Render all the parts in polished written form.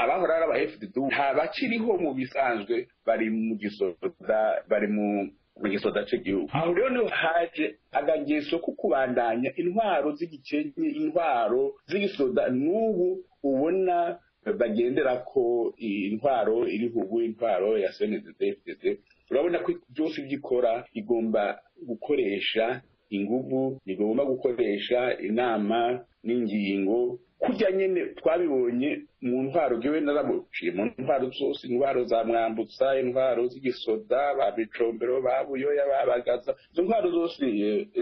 abahora ari aba FDD ntabakiriho mu bisanzwe bari mu gisoda cy'igihugu. Aho rero niho haje agageso ko kubandanya intwaro z'igikenye, intwaro z'igisoda n'ubu ubona bagendera ko intwaro iri hubu, intwaro ya CNDD-FDD. Urabona ko byose byikora igomba gukoresha inguvu, igomba gukoresha inama n'ingingo kujya nyene twabibonye mu ntwaro giwe naramuciye mu ntwaro zose, intwaro za Mwambutsa, intwaro z'igisoda, babicombero, babuyoya, babagaza, izo ntwaro zose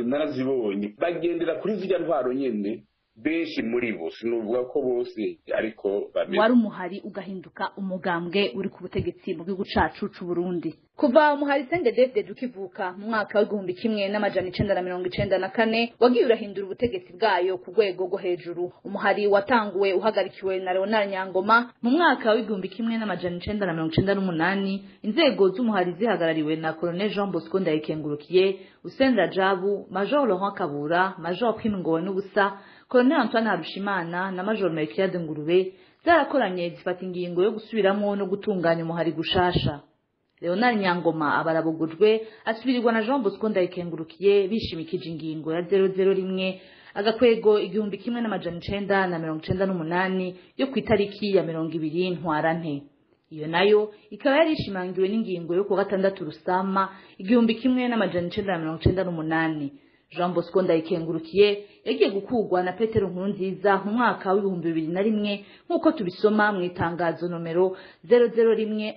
narazibonye bagendera kuri zirya ntwaro nyene. Benshi muri bo sinuvuga ko bose ariko wari umuhari ugahinduka umugambwe uri ku butegetsi mu gihugu cacu c'u Burundi. Kuva umuhari CNDD-FDD ukivuka mu mwaka wa 1994 wagiye urahindura ubutegetsi bwayo ku rwego rwo hejuru. Umuhari watanguwe uhagarikiwe na Leonard Nyangoma mu mwaka wa 1998. Inzego z'umuhari zihagarariwe na Colonel Jean Bosco Ndayikengurukiye, Hussein Rajabu, Major Laurent Kabura, Major Kwimngowe n'ubusa, Colonel Antoine Harushimana na Major Melchiade Ngurube zarakoranye zifata ingingo yo gusubiramo no gutunganya umuhari gushasha. Leonard Nyangoma abarabugujwe asubirirwa na Jean Bosco Ndayikengurukiye bishimikije ingingo ya 001 agakwego 1998 yo ku itariki ya 20 Ntwarante. Iyo nayo ikaba yari ishimangiwe n'ingingo yo ku gatandatu Rusama 1998. Jean Bosco Ndayikengurukiye yagiye gukugwa na Petero Nkurunziza mu mwaka wa 2001 nkuko tubisoma mu itangazo nomero 001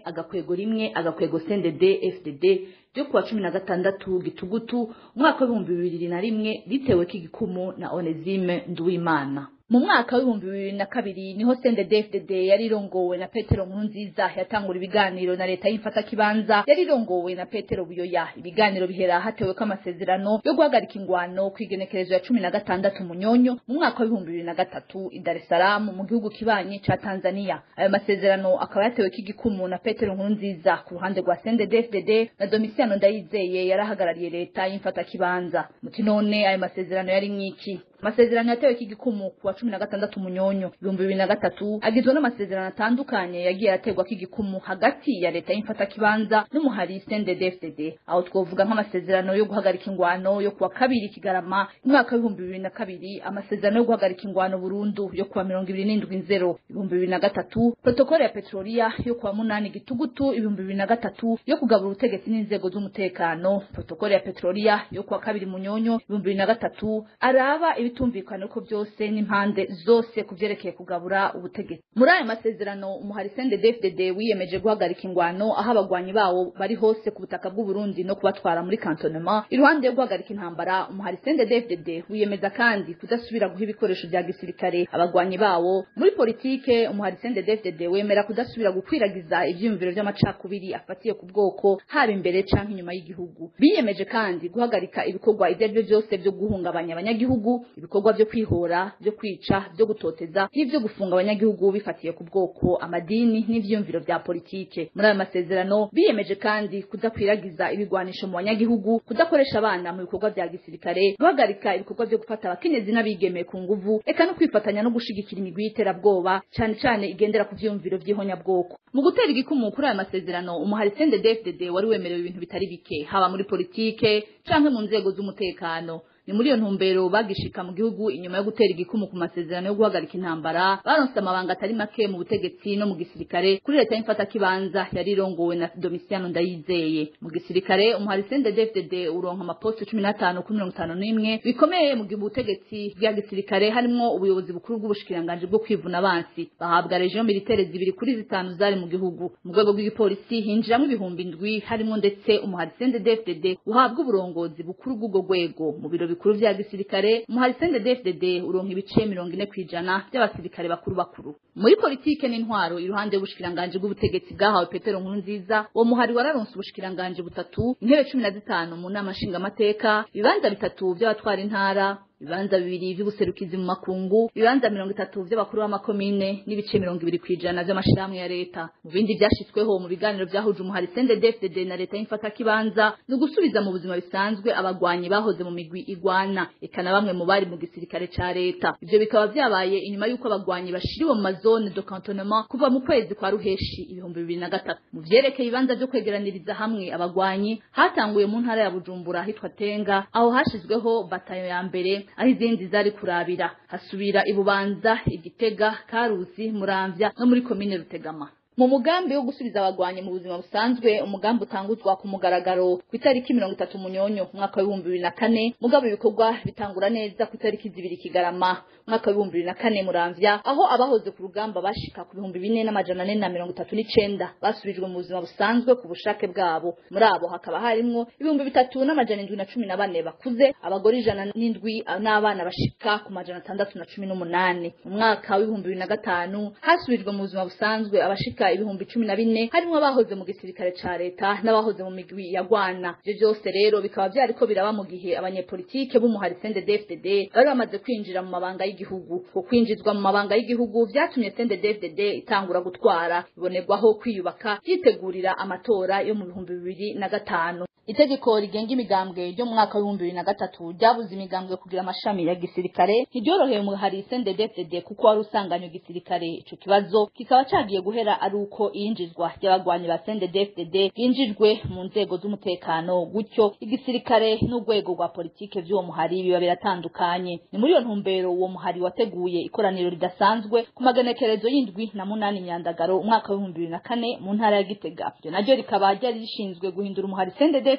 agakwego CNDD-FDD ryo kuwa 16 Gitugutu umwaka wa 2001 ritewe k'igikumu na Onesime Nduwimana. Mu mwaka wa 2002 niho CNDD-FDD yari irongowe na Petero Nkurunziza yatangura ibiganiro na leta y'imfata kibanza yari irongowe na Petero Buyoya. Ibiganiro bihera hatewe ko amasezerano yo guhagarika ingwano kwigenekerezo ya 16 Munyonyo mu mwaka wa 2003 i Dar es Salaam mu gihugu kibanyi ca Tanzania. Ayo masezerano akaba yatewe k'igikumu na Petero Nkurunziza ku ruhande rwa CNDD-FDD na Domitiano Ndayizeye yarahagarariye leta y'imfata kibanza. Muti none ayo masezerano yari mwiki? Amasezerano yatewe k'igikumu kuwa 16 Munyonyo 2003 agizwe n'amasezerano atandukanye yagiye ategwa k'igikumu hagati ya leta y'imfata kibanza n'umuhari CNDD-FDD. Aho twovuga nk'amasezerano yo guhagarika ingwano yo kuwa 2 Kigarama mwaka wa 2002, amasezerano yo guhagarika ingwano burundu yo kuwa 27 2003, protokole ya Petrolia yo kuwa 8 Gitugutu 2003 yo kugabura ubutegetsi n'inzego z'umutekano, protokole ya Petrolia yo kuwa 2 Munyonyo 2003 araba ibitumvikana ko byose n'impande zose kuvyerekeye kugabura ubutegetsi. Muri aya masezerano umuhari CNDD-FDD wiyemeje guhagarika ingwano aho abagwanyi bawo bari hose ku butaka bw'u Burundi no kubatwara muri cantonnement. Iruhande yo guhagarika intambara umuhari CNDD-FDD wiyemeza kandi kudasubira guha ibikoresho bya gisirikare abagwanyi bawo. Muri politike umuhari CNDD-FDD wemera kudasubira gukwiragiza ivyumviro by'amacakubiri afatiye ku bwoko haba imbere canke inyuma y'igihugu. Biyemeje kandi guhagarika ibikorwa ivyarivyo byose byo guhungabanya abanyagihugu, ibikorwa byo kwihora, byo kwica, byo gutoteza n'ivyo gufunga abanyagihugu bifatiye ku bwoko, amadini n'ivyumviro bya politike. Muri ayo masezerano biyemeje kandi kudakwiragiza ibigwanisho mu banyagihugu, kudakoresha abana mu bikorwa bya gisirikare, guhagarika ibikorwa byo gufata abakenyezi n'abigeme ku nguvu, eka no kwifatanya no gushigikira imigwi y'iterabwoba cyane igendera ku vyumviro vy'ihonyabwoko. Mu gutera igikumu kuri ayo masezerano umuhari CNDD-FDD wari wemerewe ibintu bitari bike haba muri politike canke mu nzego z'umutekano. Ni muri iyo ntumbero bagishika mu gihugu inyuma yo gutera igikumu ku masezerano yo guhagarika intambara baronse amabanga atari make mu butegetsi no mu gisirikare kuri leta y'imfata kibanza yari irongowe na Domitiano Ndayizeye. Mu gisirikare umuhari CNDD-FDD uronka amaposte 15 kuri 51 bikomeye mu gihe ubutegetsi bwa gisirikare harimo ubuyobozi bukuru bw'ubushikiranganje bwo kwivuna abansi. Bahabwa region militaire 2 kuri 5 zari mu gihugu. Mu rwego rw'igipolisi hinjiramwe ibihumbi 7 harimo ndetse umuhari CNDD-FDD uhabwa uburongozi bukuru bw'ubwo rwego. Mu biro bikuru vya gisirikare umuhari CNDD-FDD uronka ibice 40% by'abasirikare bakuru. Muri politike n'intwaro iruhande y'ubushikiranganje bw'ubutegetsi bwahawe Petero Nkurunziza uwo muhari wararonse ubushikiranganje butatu, intebe 15 mu nama nshinga amateka, ibibanza bitatu by'abatwara intara, ibibanza bibiri vy'ubuserukizi mu makungu, ibibanza 30 vy'abakuru b'amakomine n'ibice 20% vy'amashirahamwe ya leta. Mu bindi vyashitsweho mu biganiro vyahuje umuhari CNDD-FDD na leta y'imfata kibanza no gusubiza mu buzima bisanzwe abagwanyi bahoze mu migwi igwana ekana bamwe mu bari mu gisirikare ca leta. Ivyo bikaba vyabaye inyuma yuko abagwanyi bashiriwe mu mazone de cantonnement kuva mu kwezi kwa ruheshi 2023. Mu vyerekeye ibibanza vyo kwegeraniriza hamwe abagwanyi hatanguye mu ntara ya Bujumbura hitwa Tenga, aho hashizweho batayo ya mbere aho izindi zari kurabira, hasubira Ibubanza, Igitega, Karusi, Muramvya no muri komine Rutegama. Mu mugambi wo gusubiza abagwanyi mu buzima busanzwe, umugambi utanguzwa ku mugaragaro ku itariki 30 Munyonyo mwaka wa 2004, mugabo ibikorwa bitangura neza ku itariki 2 Kigarama mwaka wa 2004 Muramvya, aho abahoze ku rugamba bashika ku 2439 basubijwe mu buzima busanzwe ku bushake bwabo. Muri abo hakaba harimwo 3714 bakuze, abagore 107 n'abana bashika ku 618. Mu mwaka wa 2005 hasubijwe mu buzima busanzwe abashika 14,000 harimo abahoze mu gisirikare ca leta n'abahoze mu migwi ya gwana. Ivyo byose rero bikaba byariko biraba mu gihe abanyepolitike b'umuhari CNDD-FDD bari bamaze kwinjira mu mabanga y'igihugu. Ko kwinjizwa mu mabanga y'igihugu vyatumye CNDD-FDD itangura gutwara, ibonerwaho kwiyubaka yitegurira amatora yo mu 2005. Itegeko rigenga imigambwe ryo mu mwaka wa 2003 ryabuze imigambwe kugira amashami ya gisirikare, ntiryoroheye umuhari CNDD-FDD kuko wari usanganywe gisirikare. Ico kibazo kikaba cagiye guhera ari uko iyinjizwa ry'abagwanyi ba CNDD-FDD yinjijwe mu nzego z'umutekano, gutyo igisirikare n'urwego rwa politike vy'uwo muhari biba biratandukanye. Ni muri iyo ntumbero uwo muhari wateguye ikoraniro ridasanzwe ku magenekerezo y'indwi na 8 Myandagaro umwaka wa 2004 mu ntara ya Gitega. Ryo naryo rikaba ryari rishinzwe guhindura umuhari CNDD-FDD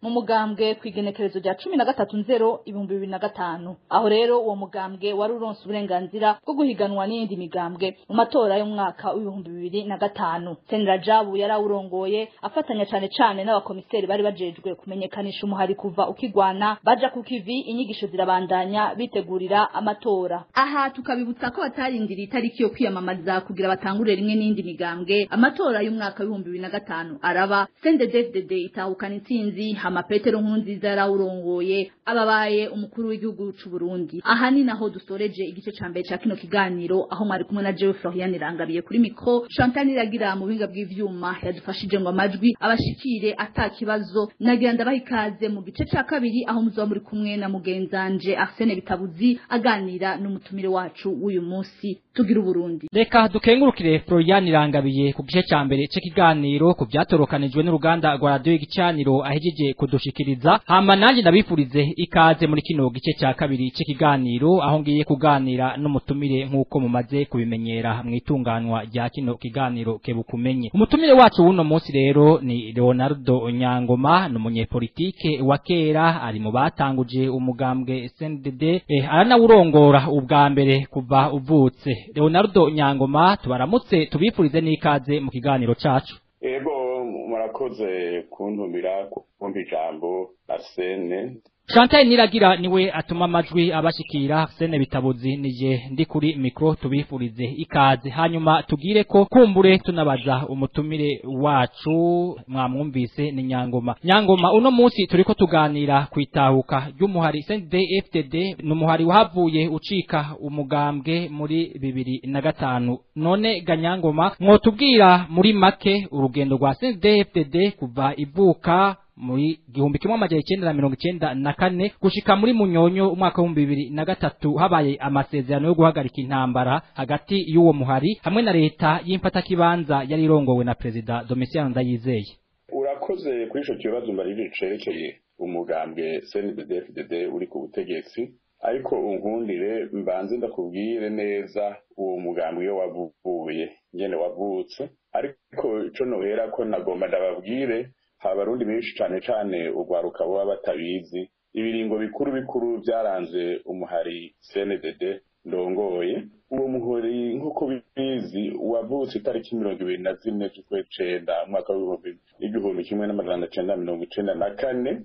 mu mugambwe kwigenekerezo rya 13/2005. Aho rero uwo mugambwe wari uronse uburenganzira bwo guhiganwa n'indi migambwe mu matora y'umwaka wa 2005. Senrajabu yarawurongoye afatanya cane n'abakomiseri bari bajejwe kumenyekanisha umuhari kuva ukigwana baja ku kivi, inyigisho zirabandanya bitegurira amatora. Aha tukabibutsa ko batarindira itariki yo kwiyamamaza kugira batangurire rimwe n'indi migambwe. Amatora y'umwaka wa 2005 araba, CNDD-FDD itahukana intsinzi, hama Petero Nkurunziza yarawurongoye ababaye umukuru w'igihugu c'u Burundi. Aha ni naho dusoreje igice ca mbere ca kino kiganiro, aho mwari kumwe na Jewe Florian Irangabiye kuri mikro, Chantal Niragira mu buhinga bw'ivyuma yadufashije ngo amajwi abashikire atakibazo. Nagira ndabaha ikaze mu gice ca kabiri, aho muzoba muri kumwe na mugenzanje Arsene Bitabuzi aganira n'umutumire wacu w'uyu munsi. Tugira Uburundi. Reka dukengurukire Florian Irangabiye ku gice ca mbere c'ikiganiro ku vyatorokanijwe n'uruganda rwa radio y'igicaniro ahejeje kudushikiriza. Hama nanje ndabifurize ikaze muri kino gice ca kabiri c'ikiganiro, aho ngiye kuganira n'umutumire nk'uko mumaze kubimenyera mwitunganwa rya kino kiganiro kebukumenye. Umutumire wacu wuno munsi rero ni Leonardo Nyangoma, n'umunyepolitike wa kera, ari mu batanguje umugambwe CNDD, aranawurongora ubwa mbere kuva uvutse. Leonardo Nyangoma, tubaramutse tubifurize n'ikaze mu kiganiro cacu. Ego murakoze kuntumira kumva ijambo Arsene. Chantal Niragira niwe atuma amajwi abashikira. Arsene Bitabuzi nije ndi kuri mikro, tubifurize ikaze. Hanyuma tugire ko kumbure tunabaza umutumire wacu, mwamwumvise ni Nyangoma. Nyangoma, uno munsi turiko tuganira kwitahuka ry'umuhari CNDD-FDD, n'umuhari wahavuye ucika umugambwe muri 2005. None ga Nyangoma, mwotubwira muri make urugendo rwa CNDD-FDD kuva ivuka muri 1994 gushika muri Munyonyo umwaka wa 2003, habaye amasezerano yo guhagarika intambara hagati y'uwo muhari hamwe na leta y'imfata kibanza yari irongowe na President Domitien Ndayizeye. Urakoze kuri ico kibazo mbari cerekeye umugambwe CNDD-FDD uri ku butegetsi, ariko unkundire mbanze ndakubwire neza uwo mugambwe yo wavuye nyene wavutse. Ariko ico nohera ko nagomba ndababwire Abarundi benshi cane ugwaruka baba batabizi ibiringo bikuru byaranze umuhari CNDD ndongoye. Uwo muhari nk'uko bizi wavutse itariki 24 z'ukwecenda mwaka wa 1994,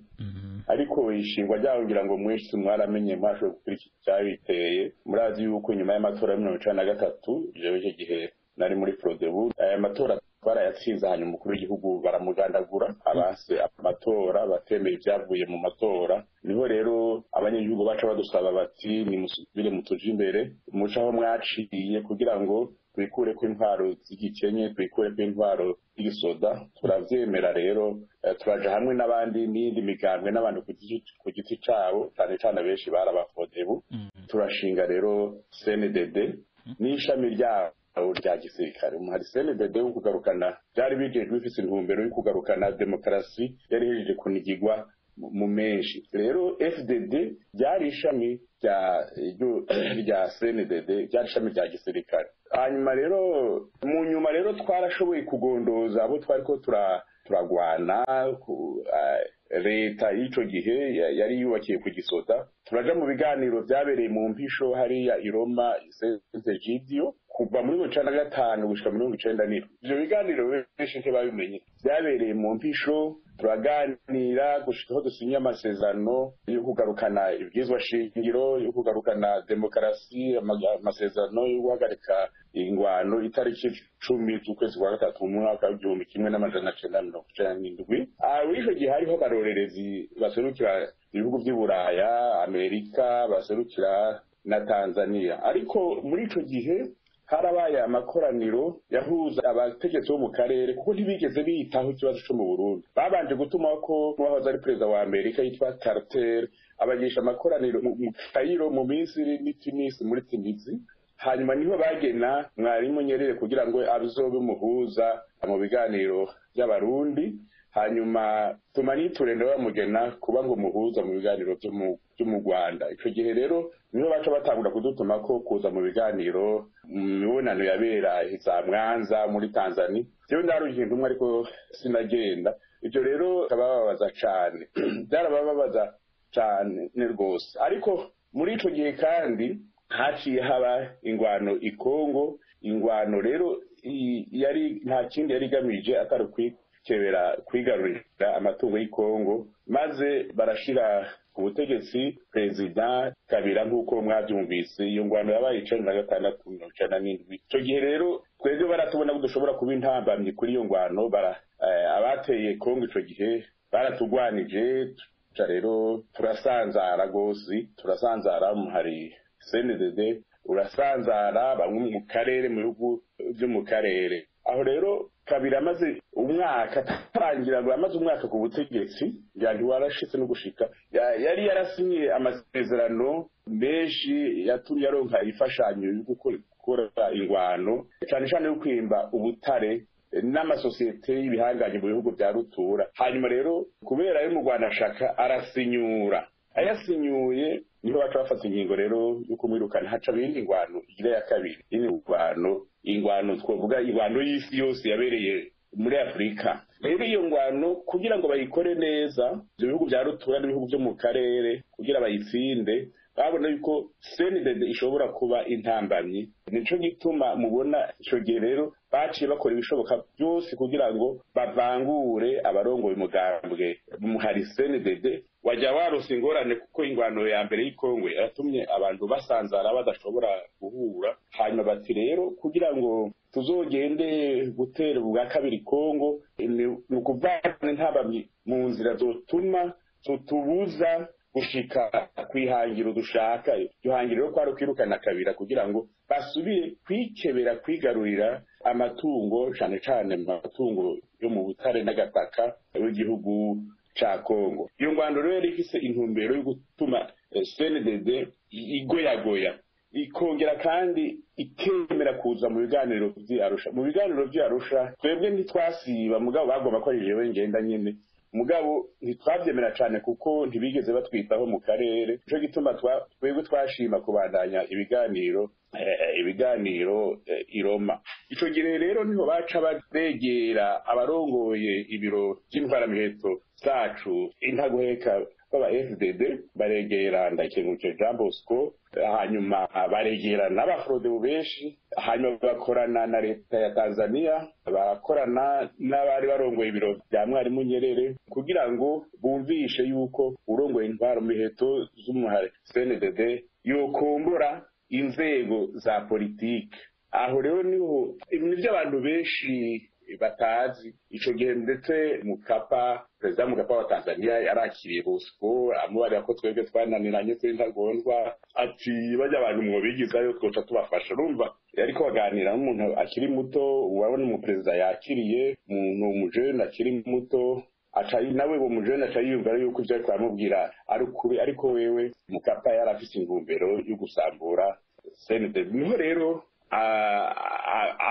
ariko ishingwa ryaho ngira ngo mwese mwaramenye mwashoboye gukurikira cyabiteye. Murazi yuko nyuma y'amatora ya 1993 jewe gihe nari muri Frodebu, aya matora yatsinze hanyuma umukuru w'igihugu baramugandagura abase amatora batemeye ibyavuye mu matora. Niho rero abanyagihugu baca badusaba bati nimusubire mutuje imbere muca aho mwaciye kugira ngo twikure ko intwaro z'igikenye twikure ko intwaro y'igisoda. Turavyemera rero turaja hamwe n'abandi n'indi migambwe n'abantu ku giti cabo cyane cyane benshi barabafodebu. Turashinga rero CNDD n'ishami ryabo rya gisirikare. Umuhari CNDD wo kugarukana byari bijejwe bifise intumbero yo kugarukana demokarasi yari hejeje kunigirwa mu menshi. Rero FDD ryari ishami rya CNDD ryari ishami rya gisirikare. Hanyuma rero mu nyuma rero twarashoboye kugondoza abo twariko turagwana leta y'ico gihe yari yubakiye ku gisoda. Turaja mu biganiro byabereye mu mpisho hariya i Roma Gidio kuva muri 1995 gushika muri 1997. Ivyo biganiro benshi ntibabimenye byabereye mu mpisho. Turaganira gushikaho dusinya amasezerano yo kugarukana ibwizwa shingiro yo kugarukana demokarasi, amasezerano yo guhagarika ingwano itariki 10 z'ukwezi kwa gatatu mu mwaka w'igihumbi kimwe n'amajana 1997. Ico gihe hariho abarorerezi baserukira ibihugu by'i Buraya, Amerika, baserukira na Tanzania. Ariko muri ico gihe harabaye amakoraniro yahuza abategetsi bo mu karere kuko ntibigeze biyitaho ikibazo cyo mu Burundi. Babanje gutuma ko wahoze ari perezida wa Amerika yitwa Carter abagisha amakoraniro mu Cairo mu Misiri ni Tunis muri Tunisie. Hanyuma niho bagena Mwarimu Nyerere kugira ngo abizobe muhuza mu biganiro by'abarundi. Hanyuma tumaniturenda bamugena kuba ngo muhuza mu biganiro byo mu Rwanda. Ico gihe rero niho baca batangura kudutuma ko kuza mu biganiro mibonano yabera za Mwanza muri Tanzania. Jewe ndaruye intumwa ariko sinagenda. Ivyo rero kabababaza cane byarababaza cane rwose. Ariko muri ico gihe kandi haciye haba ingwano i Kongo. Ingwano rero yari nta kindi yari gamije atari kwigarurira amatungo y'i Kongo, maze barashira ku butegetsi Perezida Kabila nk'uko mwabyumvise. Iyo ngwano yabaye 1996. Icyo gihe rero twebwe baratubona ko dushobora kuba intambamyi kuri iyo ngwano. Abateye Kongo icyo gihe baratugwanije. Rero turasanzara rwose, turasanzara hari CNDD urasanzara bamwe mu karere mu bihugu byo mu karere. Aho rero Kabila amaze umwaka atarangira ngo amaze umwaka ku butegetsi yari warashitse no gushika yari yarasinye amasezerano menshi yatumye aronka ifashanyo yo gukora ingwano cyane cyane yo kwimba ubutare n'amasosiyete y'ibihanganye mu bihugu bya rutura. Hanyuma rero kubera yo mu Rwanda shaka arasinyura, ayasinyuye niho baca bafata ingingo rero yo kumwirukana. Haca bindi ingwano igira ya kabiri. Ingwano twovuga ingwano y'isi yose yabereye muri Afrika. Rero iyo ngwano kugira ngo bayikore neza ibyo bihugu bya rutura n'ibihugu byo mu karere kugira bayitsinde babona yuko CNDD ishobora kuba intambamyi. Nico gituma mubona ico gihe rero baciye bakora ibishoboka byose kugira ngo bavangure abarongoye umugambwe muhari CNDD. Wajya warose ingorane kuko ingwano ya mbere y'Kongo yatumye abantu basanzara badashobora guhura. Hanyuma bati rero kugira ngo tuzogende gutera ubwa kabiri Kongo ni ukuvana ntabamye mu nzira zotuma tutubuza gushika kwihangiro dushaka. Ihangiro kwari kwirukana Kabila kugira ngo basubire kwikebera kwigarurira amatungo cyane cyane amatungo yo mu butare n'agataka w'igihugu ca Kongo. Iyo ngwano rero yari ifise intumbero yo gutuma CNDD igoyagoya ikongera kandi ikemera kuza mu biganiro by'Arusha. Mu biganiro by'Arusha twebwe ntitwasiba, mugabo bagomba ko ari jewe ngenda nyene, mugabo ntitwabyemera cyane kuko ntibigeze batwitaho mu karere. Ico gituma twebwe twashima kubandanya ibiganiro i Roma. Ico gihe rero niho baca bagera abarongoye ibiro by'intwaramiheto zacu intaguheka baba FDD baregera Ndakengurukiye Jean Bosco. Hanyuma baregera n'abafrode benshi. Hanyuma bakorana na leta ya Tanzania, bakorana n'abari barongoye ibiro bya Mwarimu Nyerere kugira ngo bumvishe yuko urongoye intwaro miheto z'umuhare CNDD yokombora inzego za politike. Aho rero niho ibintu by'abantu benshi batazi ico gihe ndetse Mukapa perezida Mukapa wa Tanzania yarakiriye Bosco amubarira ko twebwe twananiranye tw'intagondwa ati bajya abantu mwobigizayo twoca tubafasha urumva yariko baganira n'umuntu akiri muto urabona umuperezida yakiriye umuntu umujene akiri muto acayi nawe bo mujene acayiyumvira yuko ivyo ariko aramubwira ari kube ariko wewe Mukapa yarafise intumbero yo gusambura CNDD niho rero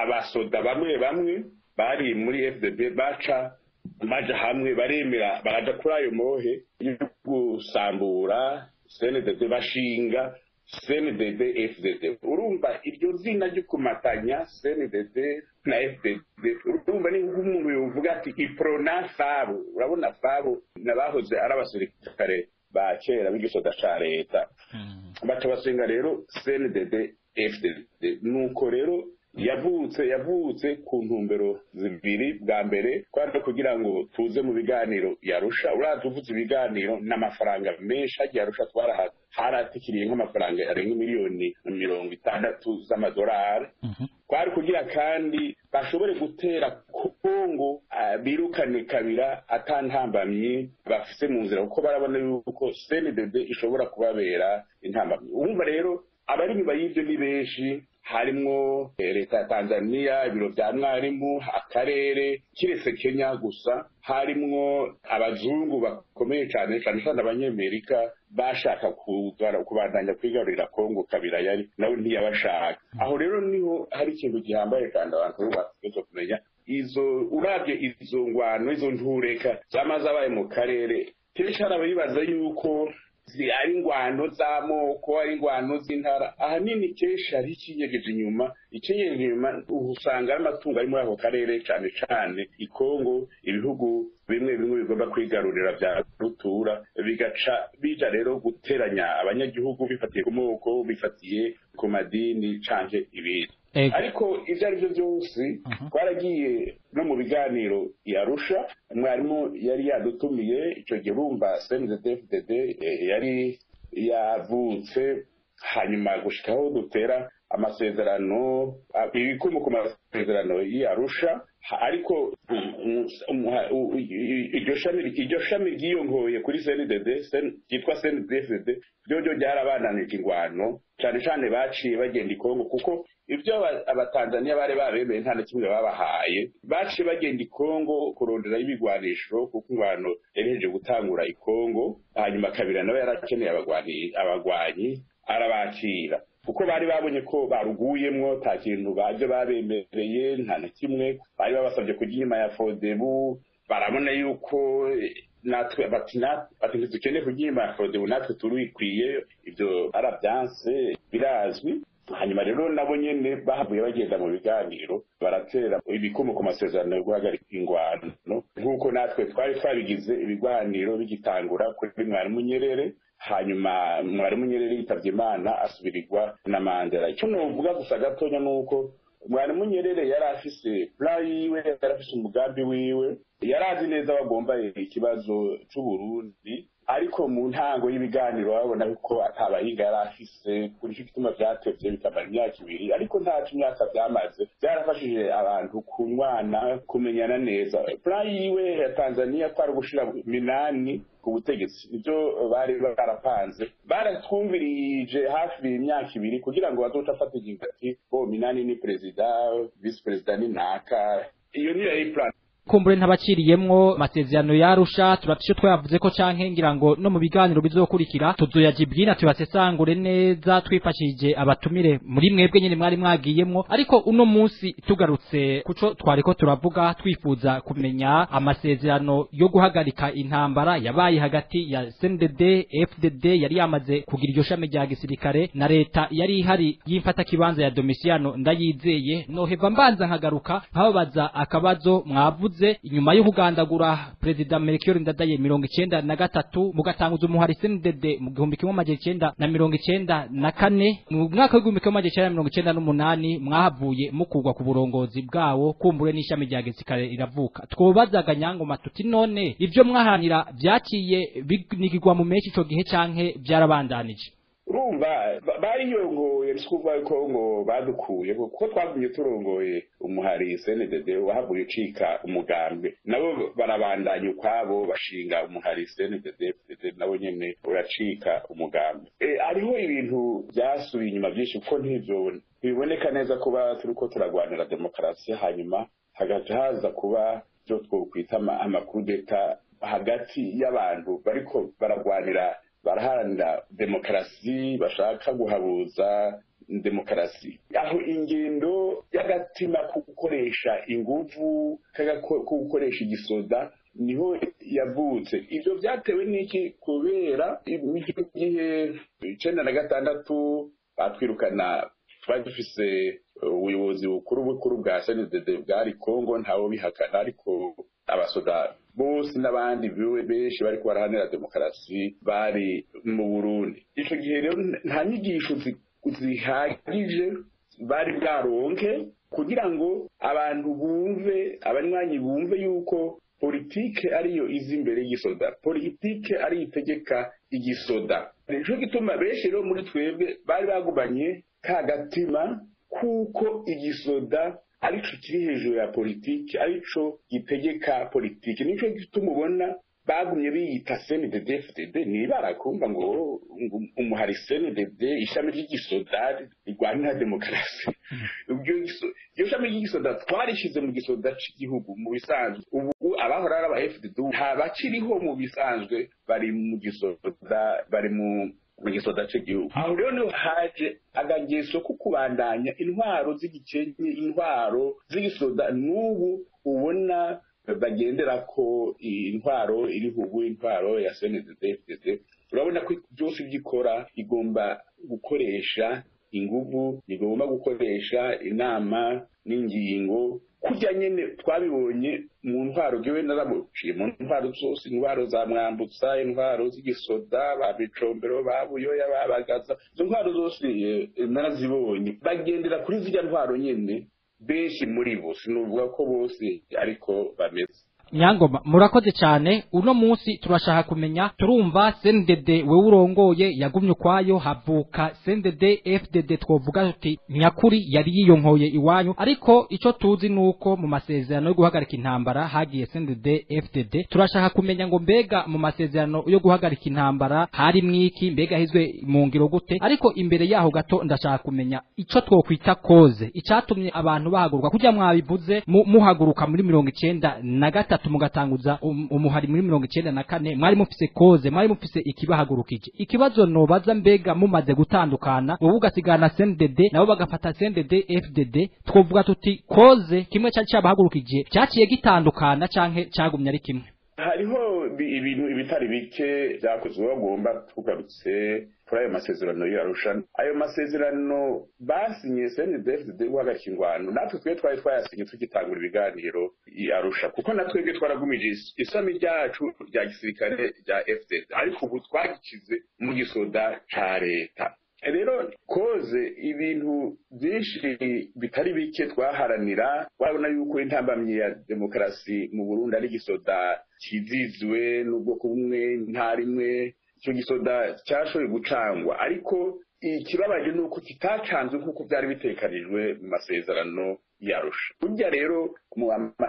abasoda bamwe bari muri FDB baja hamwe baremera baraja kuri ayo mohe yo gusambura CNDD bashinga CNDD FDD urumva iryo zina ryo kumatanya CNDD na FDD urumva ni nk'umuntu yovuga ati iprona fabo urabona fabo nabahoze ari abasirikare ba kera b'igisoda ca leta baca basenga rero CNDD FDD nuko rero yavutse ku ntumbero zibiri bwa mbere kwari kugira ngo tuze mu biganiro yarusha uraduvuze ibiganiro n'amafaranga menshi yarusha haratikiriye nk'amafaranga arenga miliyoni 60 z'amadolari kwari kugira kandi bashobore gutera Kongo birukane kabira atantambamye bafise mu nzira kuko barabona yuko CNDD ishobora kubabera intambamye urumva rero abari nyuma y'ivyo ni benshi harimwo leta ya Tanzania ibiro vya mwarimu akarere kiretse Kenya gusa harimwo abazungu bakomeye cyane abanyamerika bashaka kubandanya kwigarurira Kongo kabira yari nawe ntiyabashaka aho rero niho hari ikintu gihambaye kandi abantu bategereje kumenya uravye izo ngwano izo ntureka zamaze abaye mu karere kenshi arabibaza yuko ari ingwano z'amoko ari ingwano z'intara ahanini kenshi hari ikinyegeje inyuma usanga ari amatungo ari muri ako karere cyane cyane ikongo ibihugu bimwe bigomba kwigarurira vya rutura bigaca bija rero guteranya abanyagihugu bifatiye ku moko bifatiye ku madini canke ibindi ariko ivyo ari byo byose twaragiye no mu biganiro yarusha mwarimu yari yadutumiye ico gihe bumva CNDD-FDD yari yavutse hanyuma gushikaho dutera amasezerano ibikomo ku masezerano yarusha ariko iryo shami ryiyongoye kuri CNDD cyitwa CNDD-FDD byo byarabananije ingwano cyane cyane baciye bagenda ikongo kuko ibyo abatanzania bari babemeye nta na kimwe babahaye baciye bagenda ikongo kurondera ibigwanisho kuko ingwano yareheje gutangura ikongo hanyuma kabira nawe yarakeneye abagwanyi arabakira kuko bari babonye ko baruguyemwo ta kintu baje babemereye nta na kimwe bari babasabye kujya inyuma ya Fodebu barabona yuko natwe batina dukeneye kujya inyuma ya Fodebu natwe turikwiye ibyo arabyanse birazwi hanyuma rero nabo nyene bahavuye bagenda mu biganiro baratera ibikomo ku masezerano yo guhagarika ingwano nk'uko natwe twari twabigize ibiganiro bigitangura kuri mwarimu Nyerere hanyuma mwarimu Nyerere yitavye Imana asubirirwa na Mandela icyo novuga gusa gatonya nuko mwarimu Nyerere yari afise plan yiwe yari afise umugambi wiwe yarazi neza bagomba ikibazo c'u Burundi ariko mu ntango y'ibiganiro babona ko atabahinga yari afise kuri cyo gituma byatevye bikamara imyaka ibiri ariko nta imyaka byamaze byarafashije abantu kunywana kumenyana neza plan yiwe ya Tanzania kwari gushira minani ku butegetsi ibyo bari barapanze baratwumvirije hafi imyaka ibiri kugira ngo bazoca afata ingati minani ni president vice president ni naka iyo ni yari plan kumbure ntabaciriyemwo amasezerano yarusha turafisho twavuze ko canke ngira ngo no mu biganiro bizokurikira tuzoyajibwira tubasesangure neza twifashije abatumire muri mwebwe nyene mwari mwagiyemwo ariko uno munsi tugarutse kuco twariko turavuga twifuza kumenya amasezerano yo guhagarika intambara yabaye hagati ya CNDD FDD yari yamaze kugira iryo shame rya gisirikare na leta yari ihari yimfata kibanza ya Domiciano Ndayizeye noheva mbanza nkagaruka nkababaza akabazo mwavuze inyuma yo kugandagura President Melchior Ndadaye 1993 mugatanguza umuhari CNDD mu 1994 mu mwaka wa 1998 mwahavuye mukugwa ku burongozi bwawo kumbure n'ishami rya gisirikare iravuka twobazaga Nyangoma tuti none ivyo mwahanira byaciye binigirwa mu meshi ico gihe canke byarabandanije urumva bariyongoye sikuvuga ko ngo badukuye kuko twagumye turongoye umuhari CNDD wahavuye ucika umugambwe nabo barabandanya ukwabo bashinga umuhari CNDD nabo nyene uracika umugambwe ariho ibintu byasubiye inyuma byinshi kuko ntivyo biboneka neza kuba turiko turagwanira demokarasi hanyuma hagati haza kuba byo twokwita amakuru d'etat hagati y'abantu bariko baragwanira baraharanira demokarasi bashaka guhabuza demokarasi aho ingendo y'agatima gukoresha inguvu gukoresha igisoda niho yavutse ivyo vyatewe n'iki kubera igihe 1996 batwirukana twari dufise ubuyobozi bukuru bwa CNDD bwari Kongo ntawo bihakana ariko abasoda bose n'abandi benshi bariko barahanira demokarasi bari mu Burundi ico gihe rero nta nyigisho zihagije bari bwaronke kugira ngo abantu bumve abanywanyi bumve yuko politike ariyo izi imbere y'igisoda politike ari itegeka igisoda nico gituma benshi rero muri twebwe bari bagubanye ka gatima kuko igisoda arico kiri hejuru ya politiki arico gitegeka politiki nico gituma ubona bagumye biyita CNDD-FDD ntibarakumva ngo umuhari CNDD ishami ry'igisoda rigwanira demokarasi iyo shami ry'igisoda twarishize mu gisoda cy'igihugu mu bisanzwe ubu abahora ari aba FDD nta bakiriho mu bisanzwe bari mu gisoda bari mu gisoda cy'igihugu aho rero niho haje agageso ko kubandanya intwaro z'igikenye intwaro z'igisoda n'ubu ubona bagendera ko intwaro iri hubu intwaro ya CNDD-FDD urabona ko byose byikora igomba gukoresha inguvu igomba gukoresha inama n'ingingo kujya nyene twabibonye mu ntwaro gewe naramuciye mu ntwaro zose intwaro za Mwambutsa intwaro z'igisoda babicombero babuyoya babagaza izo ntwaro zose narazibonye bagendera kuri zijya ntwaro nyene benshi muri bo sinuvuga ko bose ariko bameze Nyangoma murakoze cyane uno munsi turashaka kumenya turumva CNDD we urongoye yagumye ukwayo havuka CNDD-FDD twovuga tuti nyakuri yari yiyonkoye iwanyu ariko ico tuzi nuko mu masezerano yo guhagarika intambara hagiye CNDD-FDD turashaka kumenya ngo mbega mu masezerano yo guhagarika intambara hari mwiki mbega hizwe mu ngiro gute ariko imbere yaho gato ndashaka kumenya ico twokwita koze icatumye abantu bahagurwa kujya mwabivuze muhaguruka muri 93 mugatanguza umuhari muri 94 mwari mufise koze mwari mufise ikibahagurukije ikibazo nobaza mbega mumaze gutandukana ubu gasigana CNDD nabo bagafata CNDD-FDD twovuga tuti koze kimwe cyabahagurukije cyaciye gitandukana canke cyagumye ari kimwe hariho ibintu ibitari bike byakozwe bagomba tugarutse kuri ayo masezerano y'Arusha ayo masezerano basinye CNDD-FDD guhagarika ingwano natwe twari twayasinye tugitangura ibiganiro y'Arusha kuko natwebwe twaragumije isami ryacu rya gisirikare rya FDD ariko ubu twagikize mu gisoda ca leta rero koze ibintu byinshi bitari bike twaharanira wabona yuko intambamye ya demokarasi mu Burundi ari gisoda kizizwe n'ubwoko bumwe ntarimwe icyo gisoda cyashoboye gucangwa ariko ikibabaje nuko kitacanzwe nkuko byari bitekanijwe mu masezerano y'Arusha burya rero mu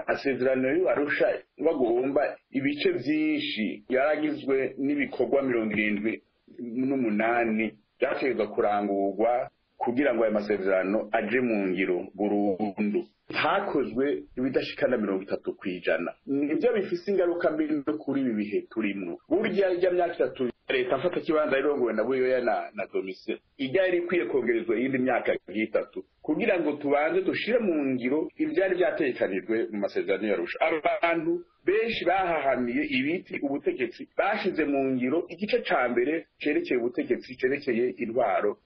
masezerano y'Arusha bagomba ibice byinshi yaragizwe n'ibikorwa 78 byategwa kurangurwa kugira ngo aya masezerano aje mu ngiro burundu hakozwe ibidashikana 30%. Nibyo bifise ingaruka mbi no kuri ibi bihe turimo. Burya ijya myaka 3 leta mfata kibanza irongowe na Buyoya na Domitien ijya iri kwiye kongerezwa yindi myaka 3 kugira ngo tubanze dushire mu ngiro ibyari byatekanijwe mu masezerano y'Arusha. Abantu benshi bahahamiye ibiti ubutegetsi bashize mu ngiro igice ca mbere cerekeye ubutegetsi cerekeye intwaro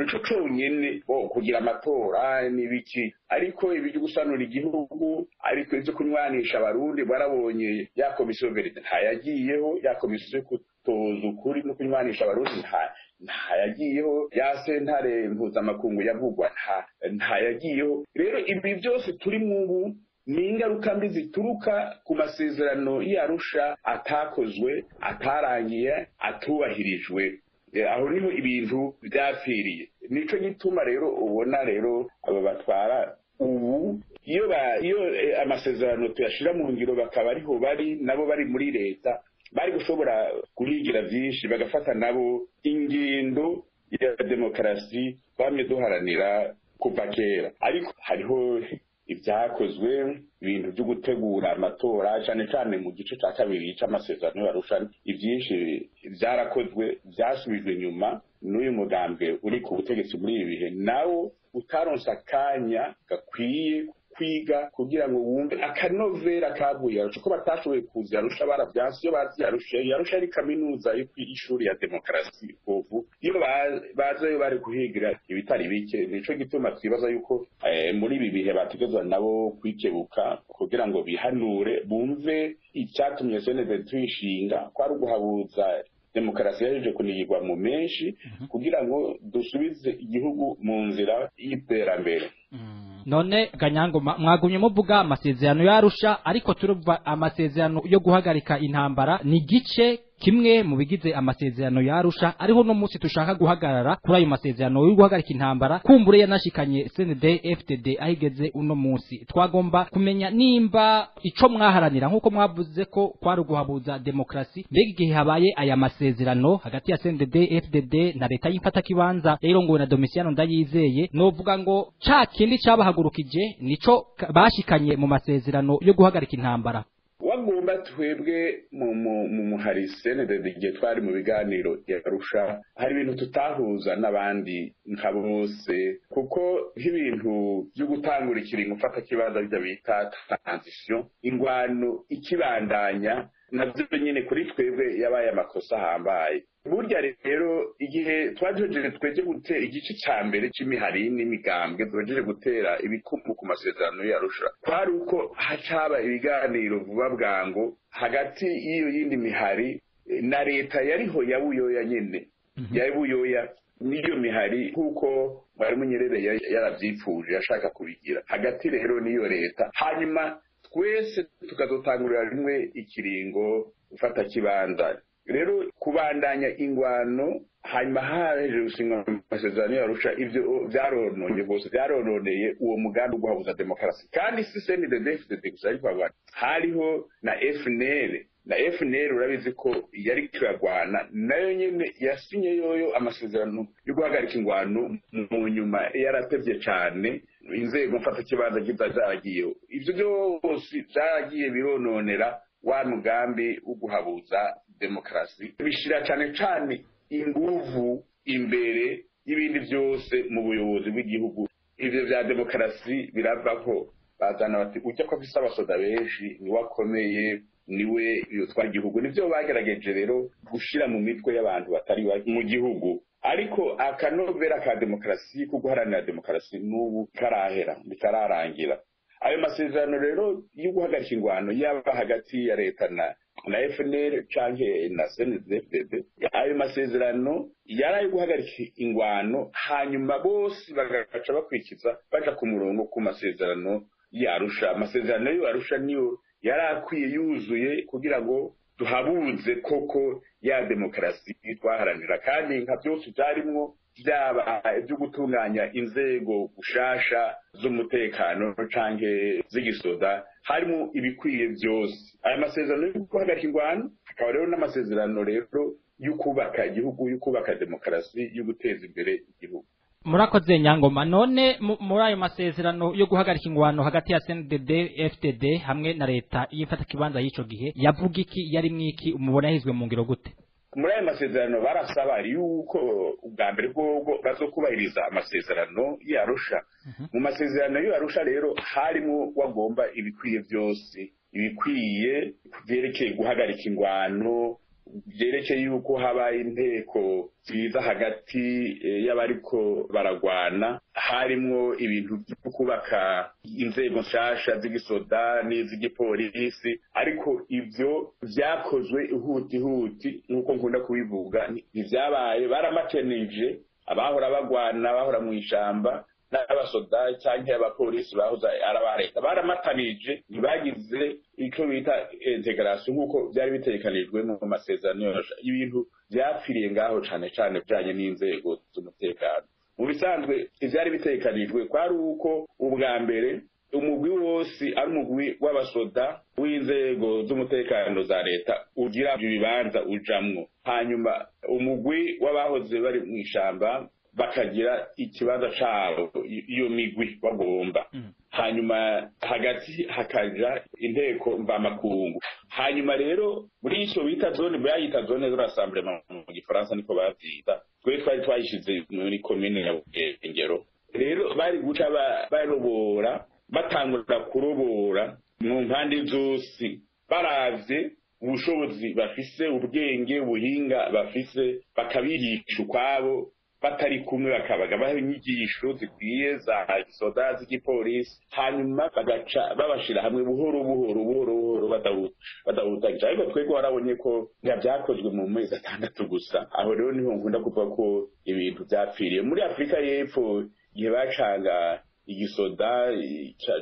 ico conyene kugira amatora n'ibiki ariko ibyo gusanura igihugu ariko ivyo kunywanisha abarundi barabonye ya komisiyo verite ntayagiyeho ya komisiyo kutoza ukuri no kunywanisha abarundi ntayagiyeho ya sentare mpuzamakungu yavugwa ntayagiyeho rero ibi byose turi mu ni ingaruka mbi zituruka ku masezerano y'Arusha atakozwe atarangiye atubahirijwe aho niho ibintu byapfiriye. Nico gituma rero ubona rero aba batwara ubu iyo amasezerano tuyashira mu ngiro bakaba ariho bari nabo bari muri leta bari gushobora guhigira byinshi bagafata nabo ingendo ya demokarasi bamwe duharanira kuva kera. Ariko hariho ibyakozwe ibintu byo gutegura amatora cyane cyane mu gice cya kabiri cy'amasezerano y'Arusha, ibyinshi byarakozwe byasubijwe nyuma n'uyu mugambwe uri ku butegetsi muri ibi bihe nawo utaronsa akanya gakwiye kwiga kugira ngo wumve akanovera kavuye Arusha ko batashoboye kuza Arusha baravyanse. Iyo bazi Arusha ari kaminuza y'ishuri ya demokarasi ubu iyo bazayo bari guhigira ibitari bike. Nico gituma twibaza yuko muri ibi bihe bategezwa nabo kwikebuka kugira ngo bihanure bumve icyatumye CNDD tuyishinga ko ari uguhabuza demokarasi yaje kunigirwa mu menshi kugira ngo dusubize igihugu mu nzira y'iterambere. None Ganyangoma mwagumye muvuga amasezerano y'Arusha, ariko turumva amasezerano yo guhagarika intambara ni gice kimwe mu bigize amasezerano y'Arusha. Ariho no munsi tushaka guhagarara kuri ayo masezerano yo guhagarika intambara kumbure yanashikanye CNDD FDD ahigeze uno munsi. Twagomba kumenya nimba ico mwaharanira nkuko mwavuze ko kwari guhabuza demokrasi, mbega igihe habaye aya masezerano hagati ya CNDD FDD na leta y'imfata kibanza rero ngo na Domitiano Ndayizeye, novuga ngo ca kindi cabahagurukije nico bashikanye mu masezerano yo guhagarika intambara. Wagomba twebwe mu muhari CNDD igihe twari mu biganiro y'Arusha hari ibintu tutahuza n'abandi nka bose, kuko nk'ibintu byo gutangura ikiringo ufata kibanza bya bita transition ingwano ikibandanya navyo nyine kuri twebwe yabaye amakosa hambaye. Burya rero igihe twajeje tweje gutera igice ca mbere c'imihari n'imigambwe twajeje gutera ibikumu ku masezerano y'Arusha kwari uko hacaba ibiganiro vuba bwango hagati y'iyo yindi mihari na leta yariho yabuyoya nyene yabuyoya niyo mihari kuko Mwarimu Nyerere yaravyipfuje yashaka kubigira hagati rero niyo leta, hanyuma twese tukazotangurira rimwe ikiringo ufata kibanza. Rero kubandanya ingwano hanyuma haje gushinga amasezerano y'Arusha ivyo byarononye bose byarononeye uwo mugambi wo guhabuza demokarasi. Kandi si CNDD FDD gusa ariko hariho na FNL urabizi ko yari kiragwana nayo nyene yasinye yoyo amasezerano yo guhagarika ingwano mu nyuma yaratevye cyane inzego mfata kibanza gizagiye. Ivyo byose byagiye birononera wa mugambi wo guhabuza demokarasi, bishira cyane cyane inguvu imbere y'ibindi byose mu buyobozi bw'igihugu. Ivyo bya demokarasi biravaho bazana bati ujya ko afise abasoda benshi ni wakomeye niwe yotwara igihugu. Nivyo bagerageje rero gushira mu mitwe y'abantu batari mu gihugu, ariko akanovera ka demokarasi ko guharanira demokarasi n'ubu karahera bikararangira. Ayo masezerano rero yo guhagarika ingwano yaba hagati ya leta na FNL canke na CNDD, ayo masezerano yaraye guhagarika ingwano hanyuma bose bagaca bakwikiza baja ku murongo ku masezerano y'Arusha. Amasezerano y'Arusha niyo yarakwiye yuzuye kugira ngo tuhabuze koko ya demokarasi twaharanira, kandi nka byose byarimwo byaba byo gutunganya inzego gushasha z'umutekano canke z'igisoda, harimo ibikwiye byose. Aya masezerano yo guhagarika ingwano akaba rero n'amasezerano rero yo kubaka igihugu, yo kubaka demokarasi, yo guteza imbere igihugu. Murakoze Nyangoma. None muri ayo masezerano yo guhagarika ingwano hagati ya CNDD FDD hamwe na leta y'imfata kibanza y'ico gihe yavuga iki, yari mwiki, umubona yahizwe mu ngiro gute? Muri ayo masezerano barasaba yuko ubwa mbere bwo bazokubahiriza amasezerano y'Arusha. Mu masezerano y'Arusha rero harimo wagomba ibikwiye byose, ibikwiye byerekeye guhagarika ingwano, byerekeye yuko haba inteko ziza hagati y'abariko baragwana, harimo ibintu byo kubaka inzego nshasha z'igisoda n'iz'igipolisi, ariko ivyo vyakozwe ihuti nk'uko nkunda kubivuga. Ivyabaye baramakenije abahora bagwana bahora mu ishamba n'abasoda cyangwa abapolisi bahoze araba leta baramatanije ntibagize icyo bita integration nk'uko byari bitegekanijwe mu masezerano y'ibintu byapfiriye ngaho cyane cyane bijanye n'inzego z'umutekano. Mu bisanzwe ivyari bitegekanijwe kwari uko ubwa mbere umugwi wose ari umugwi w'abasoda w'inzego z'umutekano za leta ugira ibibanza ujamwo, hanyuma umugwi w'abahoze bari mu ishamba bakagira ikibanza cabo iyo migwi bagomba, hanyuma hagati hakaja inteko mvamakungu. Hanyuma rero muri ico bita zone bayita zone de rassemblement mu gifaransa niko bavyita, twe twari twayishize muri commune ya Bugengero. Rero bari guca barobora batangura kurobora mu mpande zose baravye ubushobozi bafise, ubwenge, ubuhinga bafise, bakabigisha ukwabo batari kumwe, bakabaga baha inyigisho zikwiye za gisoda z'igipolisi, hanyuma bagaca babashira hamwe buhoro buhoro badahutagije. Ariko twebwe warabonye ko byakozwe mu mezi 6 gusa. Aho rero niho nkunda kuvuga ko ibintu byapfiriye. Muri Afrika y'Epfo igihe bacanga igisoda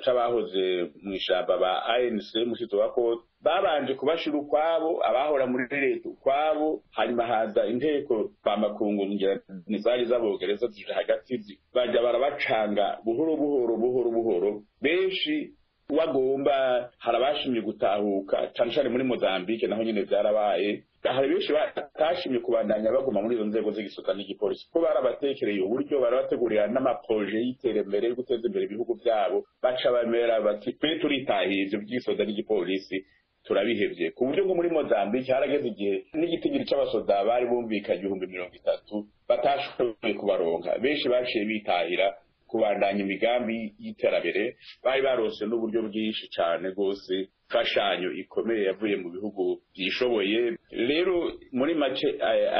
c'abahoze mu ishamba ba ANC mushito wako babanje kubashira ukwabo, abahora muri leta ukwabo, hanyuma haza inteko bamakungu ngira nizari z'abogereza zije hagati baja barabacanga buhoro buhoro. Benshi wagomba harabashimye gutahuka cyane cyane muri Mozambique, naho nyine byarabaye. Hari benshi batashimye kubandanya baguma muri izo nzego z'igisoda n'igipolisi ko barabatekereye uburyo barabategurira n'amaproje y'iterambere yo guteza imbere ibihugu byabo, baca bamera bati twe turitahiye ivyo by'igisoda n'igipolisi turabihevye, ku buryo ngo muri Mozambique harageze igihe n'igitigiri c'abasoda bari bumvikanye 30,000 batashoboye kubaronka. Benshi baciye bitahira kubandanya imigambi y'iterambere, bari barose n'uburyo bwinshi cyane gose fashanyo ikomeye yavuye mu bihugu byishoboye. Rero muri make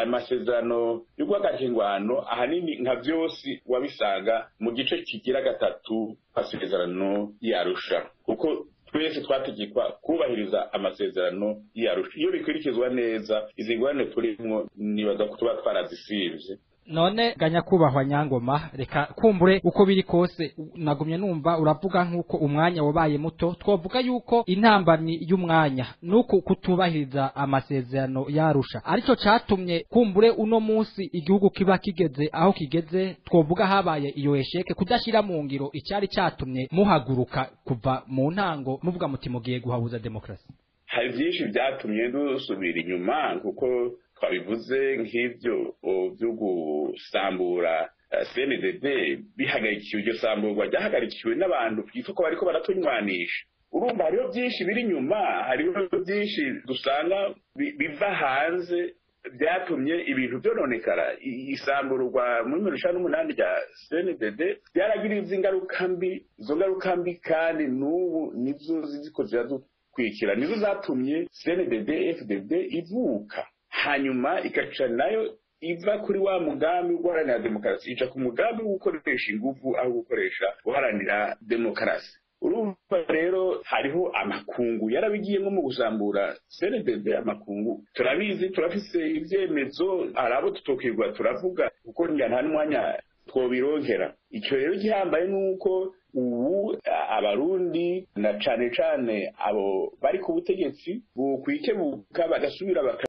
amasezerano y'ugwakakingwano ahanini nka byose wabisanga mu gice kigira 3 amasezerano y'Arusha, kuko twese twategekwa kubahiriza amasezerano y'Arusha. Iyo bikurikizwa neza izi ngwane turimwo nibaza ko tuba twarazisivye. None ganyakubahwa Nyangoma, reka kumbure uko biri kose nagumye numva uravuga nkuko umwanya wabaye muto, twovuga yuko intambamyi y'umwanya nuko kutubahiriza amasezerano y'Arusha arico catumye kumbure uno munsi igihugu kiba kigeze aho kigeze. Twovuga habaye iyo esheke kudashira mu ngiro icyari catumye muhaguruka kuva mu ntango muvuga muti mugiye guhabuza demokrasi. Hari byinshi byatumye dusubira inyuma, kuko twabivuze nk'ivyo byo gusambura CNDD bihagarikiwe. Iryo samburwa ryahagarikiwe n'abantu byitwa ko bariko baratunywanisha. Urumva hariho byinshi biri inyuma, hariho byinshi dusanga biva hanze byatumye ibintu byononekara. Isamburwa muri 2018 rya CNDD byaragiriza ingaruka mbi. Izo ngaruka mbi kandi n'ubu nizo ziziko ziradukwikira, nizo zatumye CNDD FDD ivuka, hanyuma ikaca nayo iva kuri wa mugambi guharanira demokarasi ija ku mugambi wo gukoresha ingufu aho gukoresha guharanira demokarasi. Urumva rero hariho amakungu yarabigiyemo mu gusambura CNDD. Amakungu turabizi, turafise ivyemezo, arabo tutokirwa turavuga kuko nta n'umwanya twobironkera. Icyo rero gihambaye nuko ubu abarundi na cane abo bari ku butegetsi bo kwikebuka bagasubira